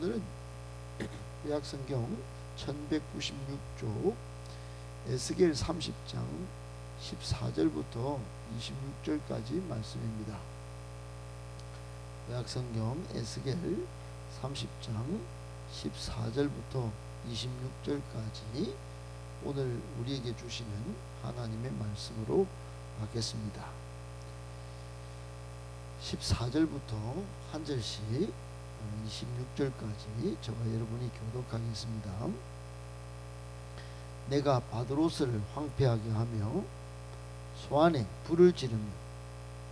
오늘은 구약성경 1196쪽 에스겔 30장 14절부터 26절까지 말씀입니다. 구약성경 에스겔 30장 14절부터 26절까지 오늘 우리에게 주시는 하나님의 말씀으로 받겠습니다. 14절부터 한 절씩 26절까지 저와 여러분이 교독하겠습니다. 내가 바드로스를 황폐하게 하며 소안에 불을 지르며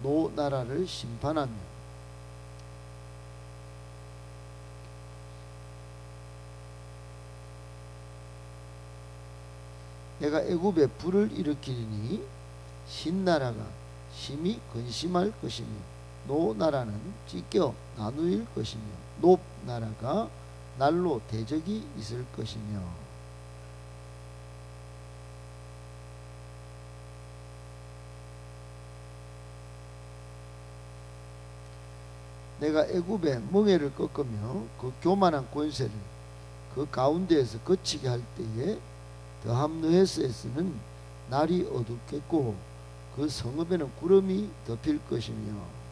노 나라를 심판하며 내가 애굽에 불을 일으키리니 신나라가 심히 근심할 것이며 노 나라는 찢겨 나누일 것이며 높 나라가 날로 대적이 있을 것이며 내가 애굽의 멍에를 꺾으며 그 교만한 권세를 그 가운데에서 거치게 할 때에 드함느헤스에서는 날이 어둡겠고 그 성읍에는 구름이 덮일 것이며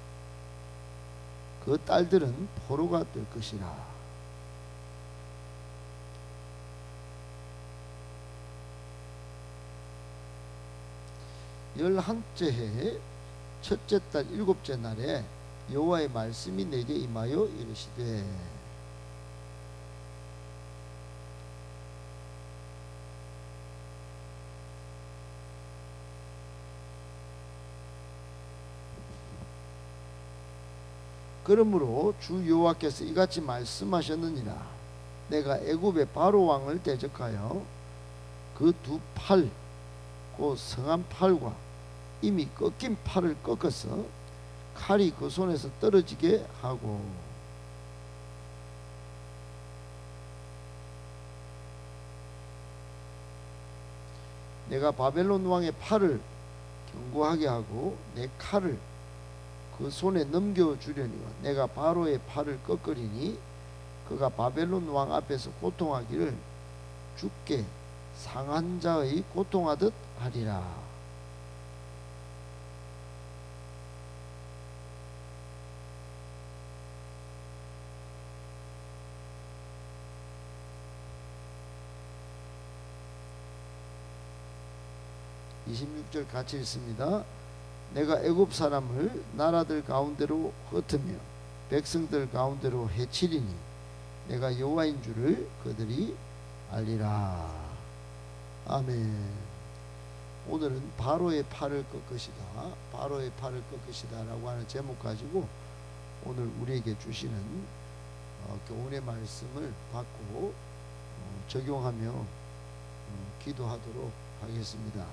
그 딸들은 포로가 될 것이라. 열한째 해 첫째 달 일곱째 날에 여호와의 말씀이 내게 임하여 이르시되 그러므로 주 여호와께서 이같이 말씀하셨느니라. 내가 애굽의 바로 왕을 대적하여 그 두 팔, 그 성한 팔과 이미 꺾인 팔을 꺾어서 칼이 그 손에서 떨어지게 하고 내가 바벨론 왕의 팔을 견고하게 하고 내 칼을 그 손에 넘겨주려니와 내가 바로의 팔을 꺾으리니 그가 바벨론 왕 앞에서 고통하기를 죽게 상한 자의 고통하듯 하리라. (26절) 같이 읽습니다. 내가 애굽 사람을 나라들 가운데로 흩으며 백성들 가운데로 해치리니 내가 여호와인 줄을 그들이 알리라. 아멘. 오늘은 바로의 팔을 꺾으시다, 바로의 팔을 꺾으시다 라고 하는 제목 가지고 오늘 우리에게 주시는 교훈의 말씀을 받고 적용하며 기도하도록 하겠습니다.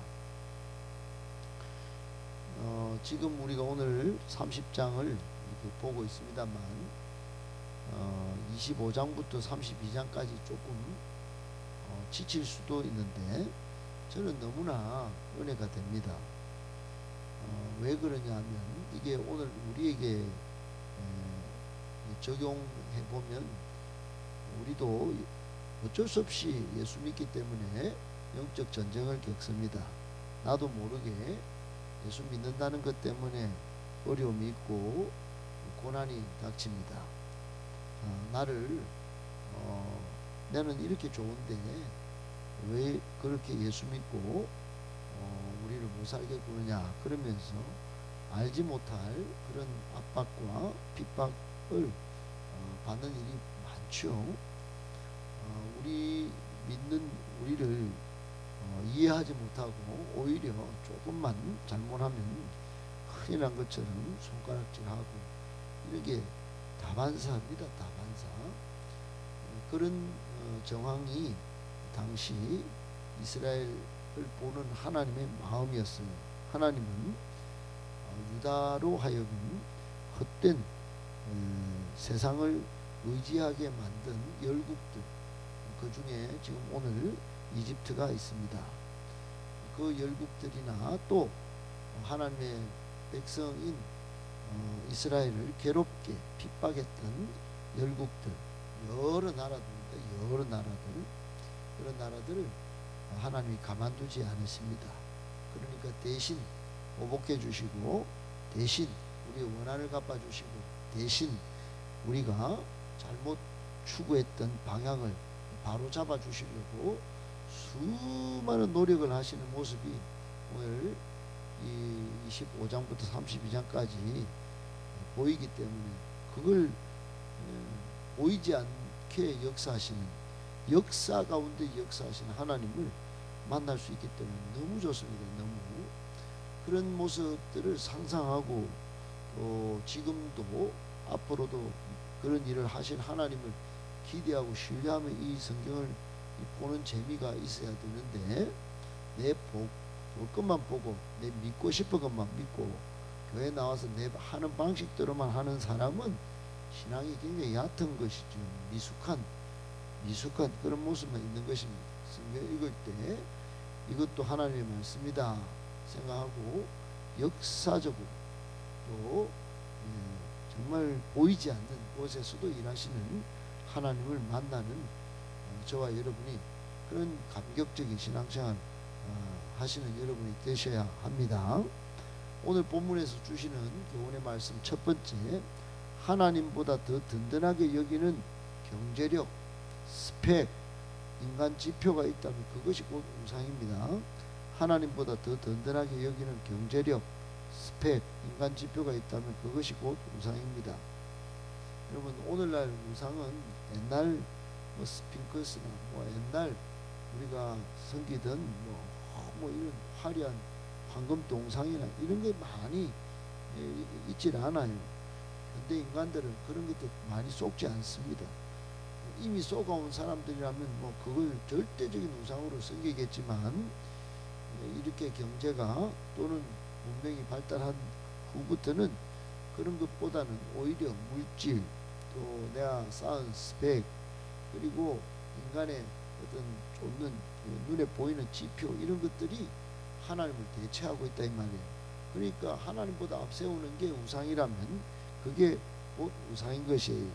지금 우리가 오늘 30장을 보고 있습니다만 25장부터 32장까지 조금 지칠 수도 있는데 저는 너무나 은혜가 됩니다. 왜 그러냐 하면 이게 오늘 우리에게 적용해 보면 우리도 어쩔 수 없이 예수 믿기 때문에 영적 전쟁을 겪습니다. 나도 모르게 예수 믿는다는 것 때문에 어려움이 있고 고난이 닥칩니다. 나는 이렇게 좋은데 왜 그렇게 예수 믿고 우리를 못 살게 구느냐 그러면서 알지 못할 그런 압박과 핍박을 받는 일이 많죠. 우리 믿는 우리를 이해하지 못하고 오히려 조금만 잘못하면 큰일 난 것처럼 손가락질하고 이렇게 다반사합니다. 다반사. 그런 정황이 당시 이스라엘을 보는 하나님의 마음이었어요. 하나님은 유다로 하여금 헛된 세상을 의지하게 만든 열국들, 그 중에 지금 오늘 이집트가 있습니다. 그 열국들이나 또 하나님의 백성인 이스라엘을 괴롭게 핍박했던 열국들, 여러 나라들입니다. 여러 나라들. 그런 나라들을 하나님이 가만두지 않으십니다. 그러니까 대신 보복해 주시고, 대신 우리의 원한을 갚아주시고, 대신 우리가 잘못 추구했던 방향을 바로 잡아 주시려고 수많은 노력을 하시는 모습이 오늘 이 25장부터 32장까지 보이기 때문에, 그걸 보이지 않게 역사하시는, 역사 가운데 역사하시는 하나님을 만날 수 있기 때문에 너무 좋습니다. 너무 그런 모습들을 상상하고, 또 지금도 앞으로도 그런 일을 하실 하나님을 기대하고 신뢰하며 이 성경을 보는 재미가 있어야 되는데, 내 볼 것만 보고, 내 믿고 싶은 것만 믿고, 교회 나와서 내 하는 방식대로만 하는 사람은 신앙이 굉장히 얕은 것이죠. 미숙한 그런 모습만 있는 것입니다. 성경 읽을 때 이것도 하나님의 말씀이다 생각하고, 역사적으로 또 정말 보이지 않는 곳에서도 일하시는 하나님을 만나는 저와 여러분이 그런 감격적인 신앙생활 하시는 여러분이 되셔야 합니다. 오늘 본문에서 주시는 교훈의 말씀 첫 번째, 하나님보다 더 든든하게 여기는 경제력, 스펙, 인간 지표가 있다면 그것이 곧 우상입니다. 하나님보다 더 든든하게 여기는 경제력, 스펙, 인간 지표가 있다면 그것이 곧 우상입니다. 여러분, 오늘날 우상은 옛날 스핑크스나 옛날 우리가 섬기던 이런 화려한 황금 동상이나 이런 게 많이 있질 않아요. 현대 인간들은 그런 것도 많이 속지 않습니다. 이미 쏘가온 사람들이라면 그걸 절대적인 우상으로 섬기겠지만, 이렇게 경제가 또는 문명이 발달한 후부터는 그런 것보다는 오히려 물질, 또 내가 쌓은 스펙, 그리고 인간의 어떤 쫓는 눈에 보이는 지표, 이런 것들이 하나님을 대체하고 있다 이 말이에요. 그러니까 하나님보다 앞세우는 게 우상이라면 그게 곧 우상인 것이에요.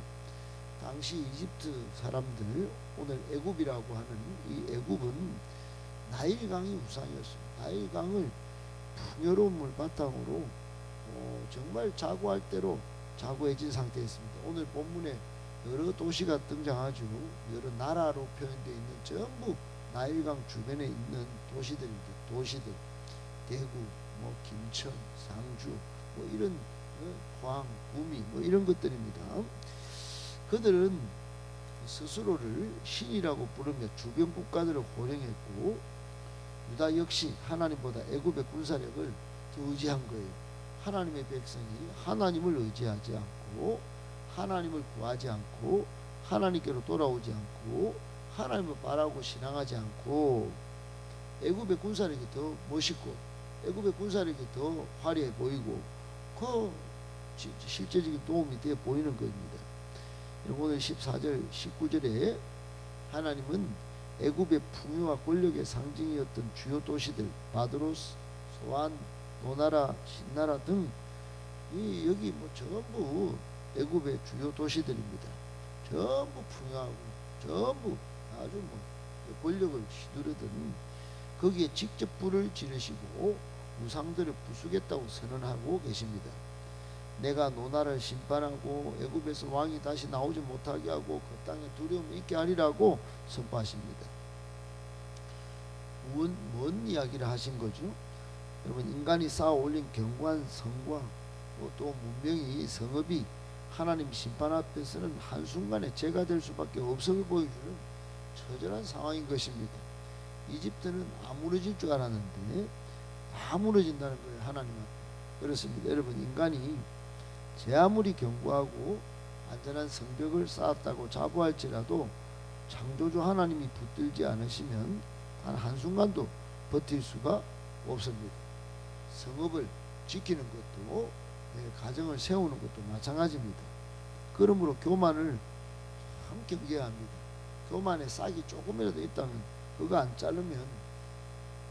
당시 이집트 사람들, 오늘 애굽이라고 하는 이 애굽은 나일강이 우상이었어요. 나일강을 풍요로운 물 바탕으로 정말 자고할 대로 자고해진 상태였습니다. 오늘 본문에 여러 도시가 등장하죠. 여러 나라로 표현되어 있는 전부 나일강 주변에 있는 도시들입니다. 도시들, 대구, 김천, 상주, 이런 포항, 구미, 이런 것들입니다. 그들은 스스로를 신이라고 부르며 주변 국가들을 호령했고, 유다 역시 하나님보다 애굽의 군사력을 더 의지한 거예요. 하나님의 백성이 하나님을 의지하지 않고, 하나님을 구하지 않고, 하나님께로 돌아오지 않고, 하나님을 바라고 신앙하지 않고, 애굽의 군사력이 더 멋있고, 애굽의 군사력이 더 화려해 보이고, 그 실제적인 도움이 되어 보이는 겁니다. 오늘 14절 19절에 하나님은 애굽의 풍요와 권력의 상징이었던 주요 도시들, 바드로스, 소안, 노나라, 신나라 등 여기 전부 애굽의 주요 도시들입니다. 전부 풍요하고 전부 아주 권력을 휘두르던, 거기에 직접 불을 지르시고 우상들을 부수겠다고 선언하고 계십니다. 내가 노나를 심판하고 애굽에서 왕이 다시 나오지 못하게 하고 그 땅에 두려움이 있게 하리라고 선포하십니다. 뭔 이야기를 하신 거죠? 여러분, 인간이 쌓아 올린 견고한 성과, 또 문명이, 성읍이 하나님 심판 앞에서는 한순간에 죄가 될 수밖에 없음을 보여주는 처절한 상황인 것입니다. 이집트는 안 무너질 줄 알았는데 다 무너진다는 거예요, 하나님 앞에. 그렇습니다. 여러분, 인간이 제 아무리 견고하고 안전한 성벽을 쌓았다고 자부할지라도 창조주 하나님이 붙들지 않으시면 단 한순간도 버틸 수가 없습니다. 성읍을 지키는 것도, 가정을 세우는 것도 마찬가지입니다. 그러므로 교만을 참 경계해야 합니다. 교만에 싹이 조금이라도 있다면 그거 안 자르면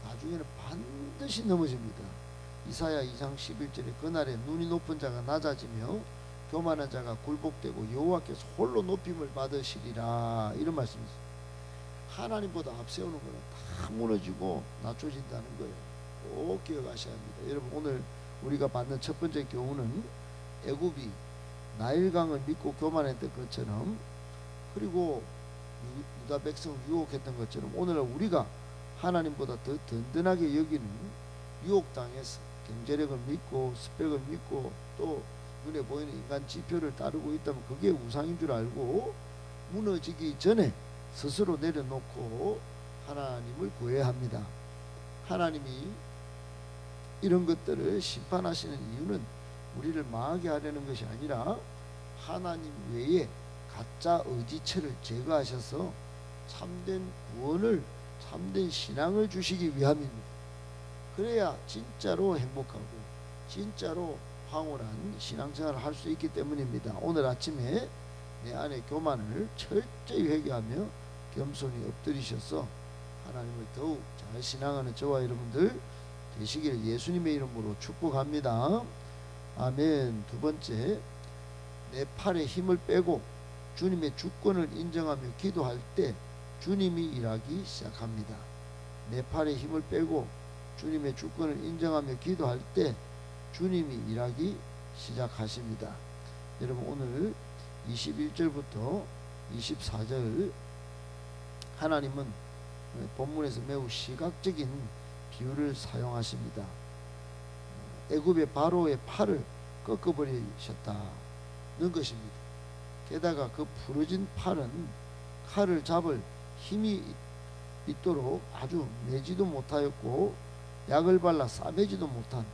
나중에는 반드시 넘어집니다. 이사야 2장 11절에 그날에 눈이 높은 자가 낮아지며 교만한 자가 굴복되고 여호와께서 홀로 높임을 받으시리라, 이런 말씀이 있어요. 하나님보다 앞세우는 거는 다 무너지고 낮춰진다는 거예요. 꼭 기억하셔야 합니다. 여러분, 오늘 우리가 받는 첫 번째 교훈은 애굽이 나일강을 믿고 교만했던 것처럼, 그리고 유다 백성을 유혹했던 것처럼, 오늘날 우리가 하나님보다 더 든든하게 여기는 유혹당해서 경제력을 믿고 스펙을 믿고 또 눈에 보이는 인간 지표를 따르고 있다면 그게 우상인 줄 알고 무너지기 전에 스스로 내려놓고 하나님을 구해야 합니다. 하나님이 이런 것들을 심판하시는 이유는 우리를 망하게 하려는 것이 아니라 하나님 외에 가짜 의지체를 제거하셔서 참된 구원을, 참된 신앙을 주시기 위함입니다. 그래야 진짜로 행복하고 진짜로 황홀한 신앙생활을 할 수 있기 때문입니다. 오늘 아침에 내 안에 교만을 철저히 회개하며 겸손히 엎드리셔서 하나님을 더욱 잘 신앙하는 저와 여러분들 되시기를 예수님의 이름으로 축복합니다. 아멘. 두 번째, 내 팔에 힘을 빼고 주님의 주권을 인정하며 기도할 때 주님이 일하기 시작합니다. 내 팔에 힘을 빼고 주님의 주권을 인정하며 기도할 때 주님이 일하기 시작하십니다. 여러분, 오늘 21절부터 24절 하나님은 본문에서 매우 시각적인 비유를 사용하십니다. 애굽의 바로의 팔을 꺾어버리셨다는 것입니다. 게다가 그 부러진 팔은 칼을 잡을 힘이 있도록 아주 매지도 못하였고 약을 발라 싸매지도 못한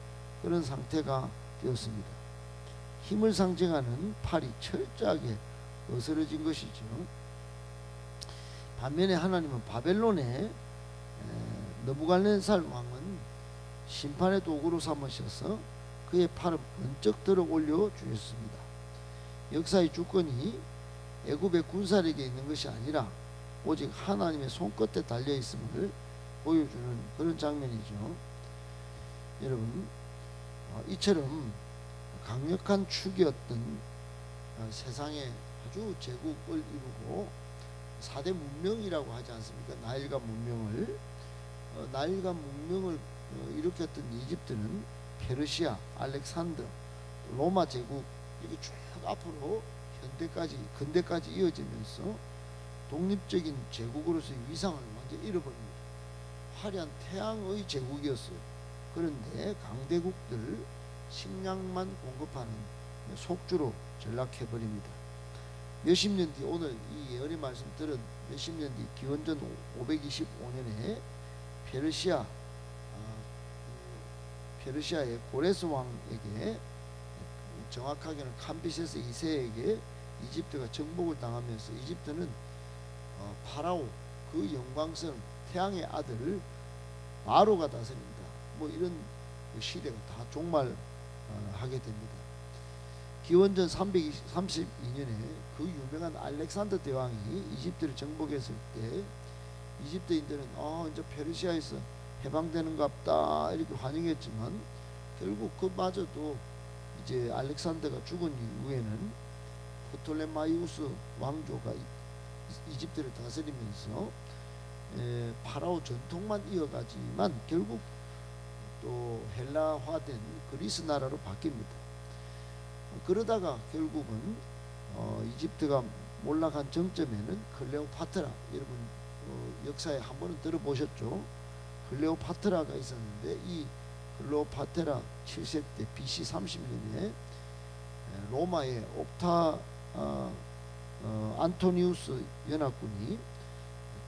그런 상태가 되었습니다. 힘을 상징하는 팔이 철저하게 어스러진 것이죠. 반면에 하나님은 바벨론의 느부갓네살 왕은 심판의 도구로 삼으셔서 그의 팔을 번쩍 들어 올려 주셨습니다. 역사의 주권이 애굽의 군사력에 있는 것이 아니라 오직 하나님의 손끝에 달려 있음을 보여주는 그런 장면이죠. 여러분, 이처럼 강력한 축이었던 세상의 아주 제국을 이루고 4대 문명이라고 하지 않습니까? 나일강 문명을 나일강 문명을 일으켰던 이집트는 페르시아, 알렉산더, 로마 제국 이렇게 쭉 앞으로 현대까지 근대까지 이어지면서 독립적인 제국으로서의 위상을 완전히 잃어버립니다. 화려한 태양의 제국이었어요. 그런데 강대국들 식량만 공급하는 속주로 전락해버립니다. 몇십 년 뒤, 오늘 이 예언의 말씀 들은 몇십 년 뒤 기원전 525년에 페르시아의 고레스 왕에게, 정확하게는 캄비세스 2세에게 이집트가 정복을 당하면서 이집트는 파라오, 그 영광스러운 태양의 아들 바로가 다스립니다. 뭐 이런 시대가 다 종말하게 됩니다. 기원전 332년에 그 유명한 알렉산더 대왕이 이집트를 정복했을 때 이집트인들은 이제 페르시아에서 해방되는갑다 이렇게 환영했지만 결국 그마저도 이제 알렉산더가 죽은 이후에는 프톨레마이우스 왕조가 이집트를 다스리면서 파라오 전통만 이어가지만 결국 또 헬라화된 그리스 나라로 바뀝니다. 그러다가 결국은 이집트가 몰락한 정점에는 클레오파트라, 여러분 역사에 한 번은 들어보셨죠? 클레오파트라가 있었는데 이 클레오파트라 7세 때 BC 30년에 로마의 안토니우스 연합군이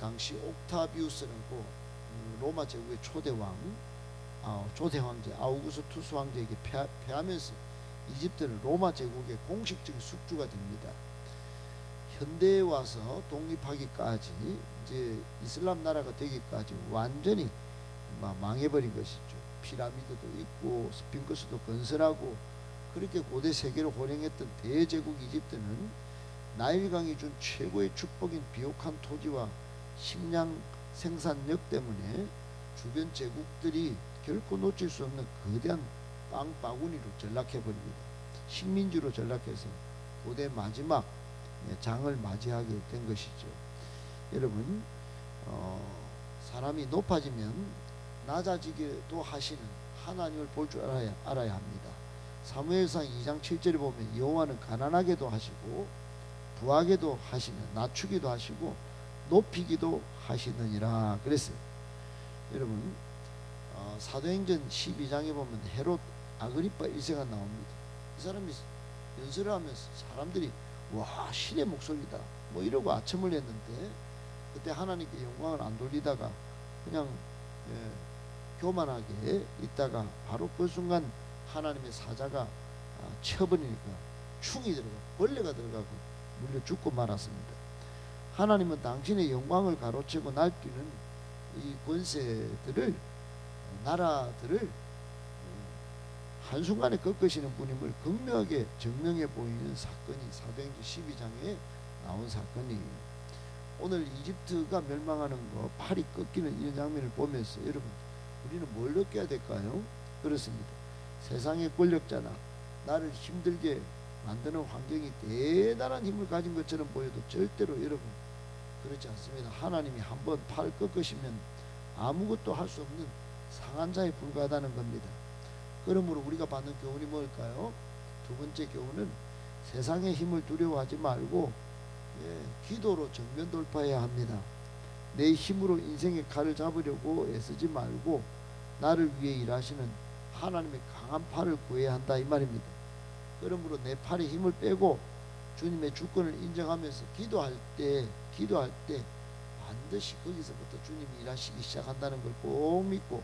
당시 옥타비우스라고 로마 제국의 초대 황제 아우구스투스 황제에게 패하면서 이집트는 로마 제국의 공식적인 숙주가 됩니다. 현대에 와서 독립하기까지, 이제 이슬람 나라가 되기까지 완전히 망해버린 것이죠. 피라미드도 있고 스핑크스도 건설하고 그렇게 고대 세계를 호령했던 대제국 이집트는 나일강이 준 최고의 축복인 비옥한 토지와 식량 생산력 때문에 주변 제국들이 결코 놓칠 수 없는 거대한 빵바구니로 전락해버립니다. 식민지로 전락해서 고대 마지막 장을 맞이하게 된 것이죠. 여러분, 사람이 높아지면 낮아지기도 하시는 하나님을 볼 줄 알아야 합니다. 사무엘상 2장 7절에 보면 여호와는 가난하게도 하시고 부하게도 하시며 낮추기도 하시고 높이기도 하시느니라 그랬어요. 여러분, 사도행전 12장에 보면 헤롯 아그리파 1세가 나옵니다. 이 사람이 연설을 하면서 사람들이 와, 신의 목소리다 뭐 이러고 아첨을 했는데, 그때 하나님께 영광을 안 돌리다가 그냥 교만하게 있다가 바로 그 순간 하나님의 사자가 쳐버리니까 충이 들어가 벌레가 들어가고 물려 죽고 말았습니다. 하나님은 당신의 영광을 가로채고 날뛰는 이 권세들을, 나라들을 한순간에 꺾으시는 분임을 극명하게 증명해 보이는 사건이 사도행전 12장에 나온 사건이에요. 오늘 이집트가 멸망하는 거, 팔이 꺾이는 이런 장면을 보면서 여러분, 우리는 뭘 느껴야 될까요? 그렇습니다. 세상의 권력자나 나를 힘들게 만드는 환경이 대단한 힘을 가진 것처럼 보여도 절대로 여러분 그렇지 않습니다. 하나님이 한번 팔 꺾으시면 아무것도 할 수 없는 상한 자에 불과하다는 겁니다. 그러므로 우리가 받는 교훈이 뭘까요? 두 번째 교훈은 세상의 힘을 두려워하지 말고 기도로 정면 돌파해야 합니다. 내 힘으로 인생의 칼을 잡으려고 애쓰지 말고 나를 위해 일하시는 하나님의 강한 팔을 구해야 한다 이 말입니다. 그러므로 내 팔에 힘을 빼고 주님의 주권을 인정하면서 기도할 때 반드시 거기서부터 주님이 일하시기 시작한다는 걸 꼭 믿고,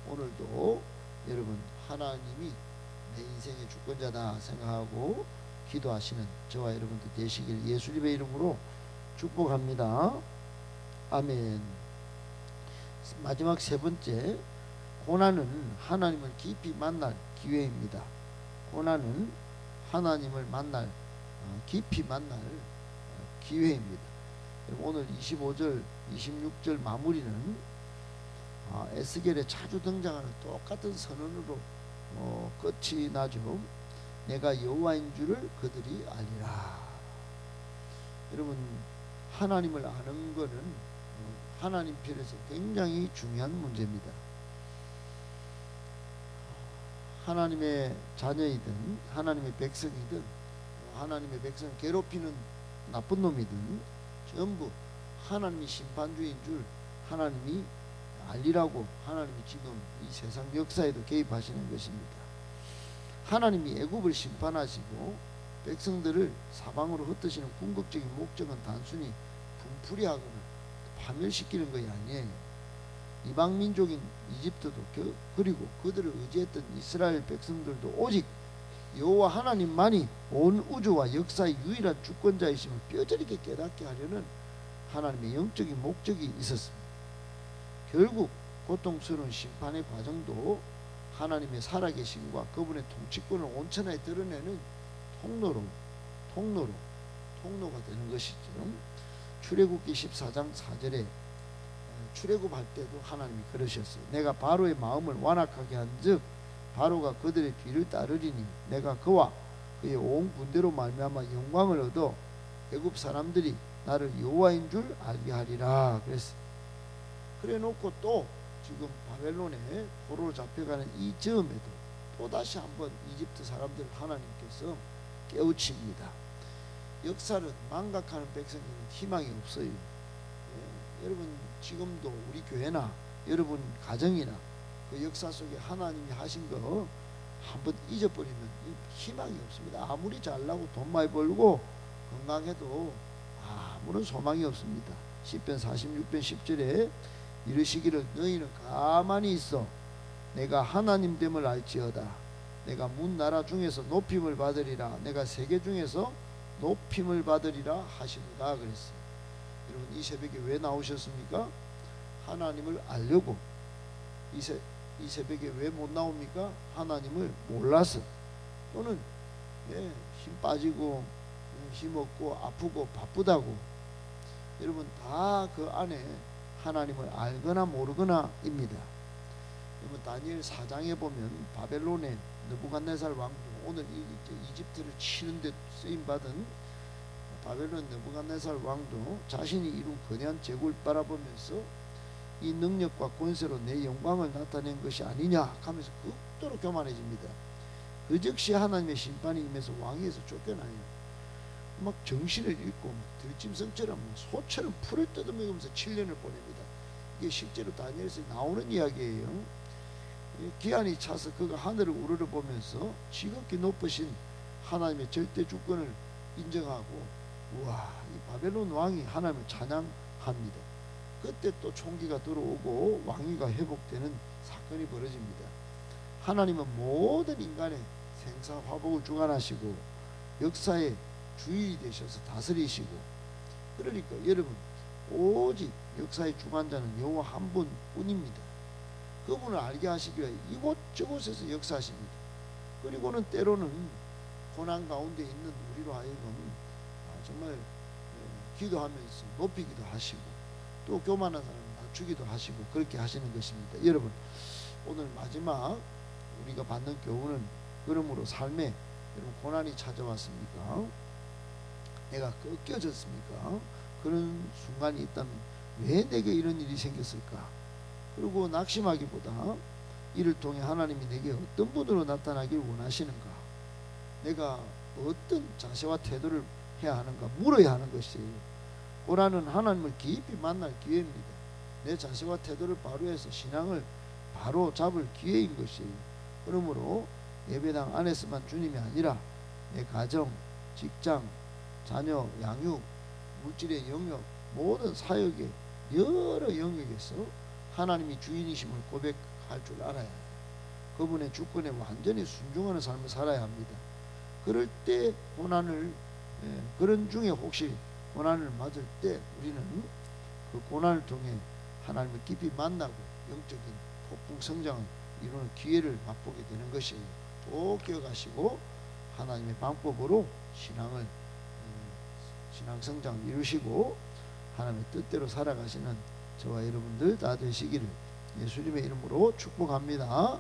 오늘도 여러분 하나님이 내 인생의 주권자다 생각하고 기도하시는 저와 여러분들 되시길 예수님의 이름으로 축복합니다. 아멘. 마지막 세 번째, 고난은 하나님을 깊이 만날 기회입니다. 고난은 하나님을 깊이 만날 기회입니다. 오늘 25절 26절 마무리는 에스겔에 자주 등장하는 똑같은 선언으로 끝이 나죠. 내가 여호와인 줄을 그들이 알리라. 여러분, 하나님을 아는 것은 하나님 편에서 굉장히 중요한 문제입니다. 하나님의 자녀이든 하나님의 백성이든 하나님의 백성 괴롭히는 나쁜 놈이든 전부 하나님이 심판주인 줄 하나님이 알리라고 하나님이 지금 이 세상 역사에도 개입하시는 것입니다. 하나님이 애굽을 심판하시고 백성들을 사방으로 흩으시는 궁극적인 목적은 단순히 분풀이하거나 파멸시키는 것이 아니에요. 이방 민족인 이집트도 그리고 그들을 의지했던 이스라엘 백성들도 오직 여호와 하나님만이 온 우주와 역사의 유일한 주권자이심을 뼈저리게 깨닫게 하려는 하나님의 영적인 목적이 있었습니다. 결국 고통스러운 심판의 과정도 하나님의 살아계심과 그분의 통치권을 온천하게 드러내는 통로가 되는 것이죠. 출애굽기 14장 4절에 출애굽할 때도 하나님이 그러셨어요. 내가 바로의 마음을 완악하게 한즉 바로가 그들의 뒤를 따르리니 내가 그와 그의 온 군대로 말미암아 영광을 얻어 애굽 사람들이 나를 여호와인 줄 알게 하리라 그랬어요. 그래놓고 또 지금 바벨론에 포로로 잡혀가는 이 즈음에도 또다시 한번 이집트 사람들을 하나님께서 깨우칩니다. 역사를 망각하는 백성에는 희망이 없어요. 여러분, 지금도 우리 교회나 여러분 가정이나 그 역사 속에 하나님이 하신 거 한번 잊어버리면 희망이 없습니다. 아무리 잘나고 돈 많이 벌고 건강해도 아무런 소망이 없습니다. 시편 46편 10절에 이르시기를 너희는 가만히 있어 내가 하나님 됨을 알지어다. 내가 문 나라 중에서 높임을 받으리라. 내가 세계 중에서 높임을 받으리라 하시도다 그랬어요. 여러분, 이 새벽에 왜 나오셨습니까? 하나님을 알려고. 이 새벽에 왜 못 나옵니까? 하나님을 몰라서, 또는 힘 빠지고 힘 없고 아프고 바쁘다고. 여러분, 다 그 안에 하나님을 알거나 모르거나입니다. 여러분, 다니엘 4장에 보면 바벨론의 느부갓네살 왕도 오늘 이제 이집트를 치는데 쓰임 받은 바벨론 느부갓네살 왕도 자신이 이룬 거대한 제국을 바라보면서 이 능력과 권세로 내 영광을 나타낸 것이 아니냐 하면서 극도로 교만해집니다. 그 즉시 하나님의 심판이 임해서 왕위에서 쫓겨나요. 막 정신을 잃고 들짐승처럼 소처럼 풀을 뜯어먹으면서 7년을 보냅니다. 이게 실제로 다니엘서에 나오는 이야기예요. 기한이 차서 그가 하늘을 우러러보면서 지극히 높으신 하나님의 절대 주권을 인정하고, 우와, 이 바벨론 왕이 하나님을 찬양합니다. 그때 또 총기가 들어오고 왕위가 회복되는 사건이 벌어집니다. 하나님은 모든 인간의 생사 화복을 주관하시고 역사의 주인이 되셔서 다스리시고, 그러니까 여러분, 오직 역사의 주관자는 여호와 한 분뿐입니다. 그분을 알게 하시기 위해 이곳저곳에서 역사하십니다. 그리고는 때로는 고난 가운데 있는 우리로 하여금 정말 기도하면서 높이기도 하시고, 또 교만한 사람을 낮추기도 하시고, 그렇게 하시는 것입니다. 여러분, 오늘 마지막 우리가 받는 교훈은, 그러므로 삶에 여러분 고난이 찾아왔습니까? 내가 꺾여졌습니까? 그런 순간이 있다면 왜 내게 이런 일이 생겼을까? 그리고 낙심하기보다 이를 통해 하나님이 내게 어떤 분으로 나타나길 원하시는가? 내가 어떤 자세와 태도를 해야 하는가 물어야 하는 것이에요. 고난은 하나님을 깊이 만날 기회입니다. 내 자세와 태도를 바로 해서 신앙을 바로 잡을 기회인 것이에요. 그러므로 예배당 안에서만 주님이 아니라 내 가정, 직장, 자녀, 양육, 물질의 영역, 모든 사역의 여러 영역에서 하나님이 주인이심을 고백할 줄 알아야 해요. 그분의 주권에 완전히 순종하는 삶을 살아야 합니다. 그럴 때 고난을, 그런 중에 혹시 고난을 맞을 때 우리는 그 고난을 통해 하나님을 깊이 만나고 영적인 폭풍 성장을 이루는 기회를 맛보게 되는 것이에요. 꼭 기억하시고 하나님의 방법으로 신앙 성장을 이루시고 하나님의 뜻대로 살아가시는 저와 여러분들 다 되시기를 예수님의 이름으로 축복합니다.